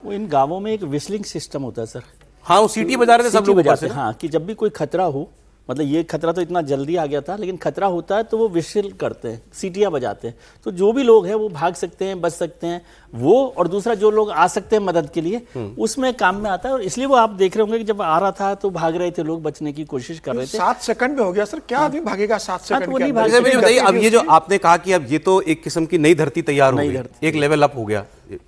वो इन गांवों में एक विस्लिंग सिस्टम होता है सर। हाँ, वो सीटी बजा रहे थे सब सीटी लोग बजाते हैं, हाँ, कि जब भी कोई खतरा हो, मतलब ये खतरा तो इतना जल्दी आ गया था, लेकिन खतरा होता है तो वो विशिल करते हैं, सीटियां बजाते हैं, तो जो भी लोग हैं वो भाग सकते हैं, बच सकते हैं वो, और दूसरा जो लोग आ सकते हैं मदद के लिए उसमें काम में आता है। और इसलिए वो आप देख रहे होंगे कि जब आ रहा था तो भाग रहे थे लोग, बचने की कोशिश कर रहे थे। 7 सेकंड में हो गया सर, क्या आदमी भागेगा 7 सेकंड वो के नहीं अंदर? भाग- बताइए, अब ये जो आपने कहा कि अब ये तो एक किस्म की नई धरती तैयार हो नई गई, धरती। एक लेवल अप हो गया,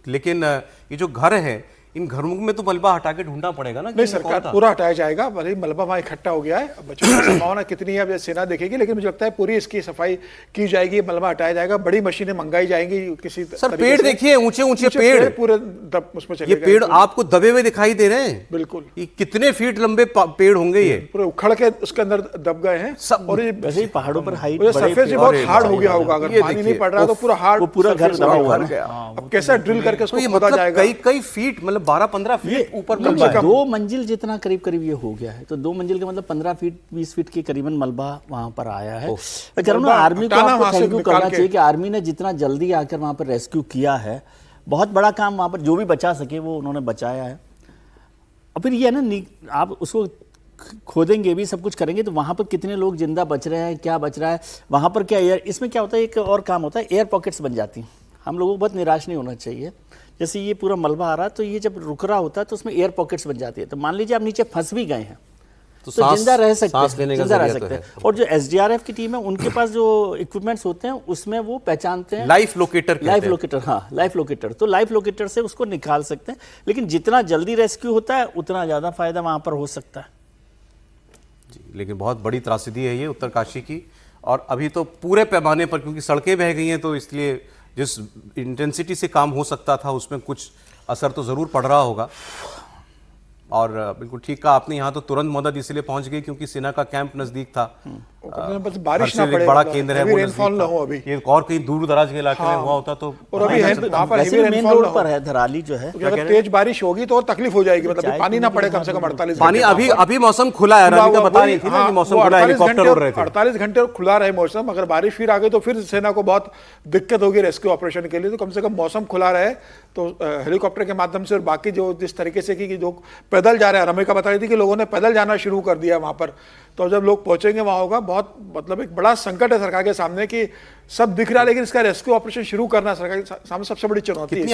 लेकिन ये जो घर है, इन घरों में तो मलबा हटा के ढूंढना पड़ेगा ना कि नहीं, इनमें कौन सरकार था? पूरा हटाया जाएगा, भले मलबा वहाँ इकट्ठा हो गया है। अब बच्चों की संभावना कितनी है अब ये सेना देखेगी, लेकिन मुझे लगता है पूरी इसकी सफाई की जाएगी, मलबा हटाया जाएगा, बड़ी मशीनें मंगाई जाएंगी किसी सर तरीके पेड़ से। देखिए, ऊंचे ऊंचे पेड़, पूरे उसमें ये चलेगा। पेड़ आपको दबे हुए दिखाई दे रहे हैं। बिल्कुल, ये कितने फीट लंबे पेड़ होंगे ये? पूरे उखड़ के उसके अंदर दब गए हैं सब। और ये वैसे ही पहाड़ों पर हाइट सरफेस भी बहुत हार्ड हो गया होगा, अगर ये पानी नहीं देखिए, पड़ रहा तो पूरा हार्ड, वो पूरा घर दबा हुआ है। अब कैसे ड्रिल करके तो उसको ये खोदा मतलब जाएगा? कई कई फीट, मतलब 12-15 फीट ऊपर कम से मलबा है। कम। 2 मंजिल जितना करीब करीब ये हो गया है, तो 2 मंजिल का मतलब 15 फीट 20 फीट के करीबन मलबा वहां पर आया है। मैं कह रहा हूं ना, मलबा आर्मी को हटाना आपको वहां से थैंक यू निकाल करना के। चाहिए कि आर्मी ने जितना जल्दी आकर वहां पर रेस्क्यू किया है, बहुत बड़ा काम वहां पर, जो भी बचा सके वो उन्होंने बचाया है। और फिर ये है ना, आप उसको खोदेंगे भी, सब कुछ करेंगे, तो वहां पर कितने लोग जिंदा बच रहे हैं, क्या बच रहा है वहां पर, क्या एयर, इसमें क्या होता है, एक और काम होता है, एयर पॉकेट्स बन जाती हैं। हम लोगों को बहुत निराश नहीं होना चाहिए। जैसे ये पूरा मलबा आ रहा है, तो ये जब रुक रहा होता है तो उसमें एयर पॉकेट्स बन जाती है। तो मान लीजिए आप नीचे फंस भी गए हैं तो जिंदा रह सकते सांस हैं, लेने का जिंदा रह जरिया तो सकते है। हैं। और जो एसडीआरएफ की टीम है, उनके पास जो इक्विपमेंट्स होते हैं उसमें वो पहचानते हैं लाइफ लोकेटर कहते लाइफ हैं। लोकेटर, हाँ, लाइफ लोकेटर, तो लाइफ लोकेटर से उसको निकाल सकते हैं। लेकिन जितना जल्दी रेस्क्यू होता है उतना ज्यादा फायदा वहां पर हो सकता है। जी, लेकिन बहुत बड़ी त्रासदी है ये उत्तरकाशी की, और अभी तो पूरे पैमाने पर, क्योंकि सड़कें बह गई हैं, तो इसलिए जिस इंटेंसिटी से काम हो सकता था उसमें कुछ असर तो जरूर पड़ रहा होगा। और बिल्कुल ठीक कहा आपने, यहाँ तो तुरंत मदद इसलिए पहुंच गई क्योंकि सेना का कैंप नजदीक था, बस बारिश ना हर से पड़े, एक बड़ा मतलब केंद्र है, heavy वो rainfall नजदीक ना था। हो अभी। ये और कहीं दूर दराज के इलाके में हुआ होता तो और अभी है वहाँ पर वैसे heavy मेन rainfall रोड ना हो। पर है धराली जो है, क्योंकि अगर तेज बारिश होगी तो और तकलीफ हो जाएगी, मतलब पानी ना पड़े कम से कम 48 पानी घंटे। अभी अभी मौसम खुला है, राधिका बता रही थी ना कि मौसम खुला है, हेलीकॉप्टर उड़ रहे थे। 48 घंटे खुला रहे मौसम, अगर बारिश फिर आ गई तो फिर सेना को बहुत दिक्कत होगी रेस्क्यू ऑपरेशन के लिए। तो कम से कम मौसम खुला रहे तो हेलीकॉप्टर के माध्यम से, और बाकी जो जिस तरीके से कि जो पैदल जा रहे हैं, रमिका बता रही थी कि लोगों ने पैदल जाना शुरू कर दिया वहां पर, तो जब लोग पहुंचेंगे वहां होगा बहुत, मतलब एक बड़ा संकट है सरकार के सामने कि सब दिख रहा है लेकिन इसका रेस्क्यू ऑपरेशन शुरू करना सरकार के सामने सबसे बड़ी चुनौती है।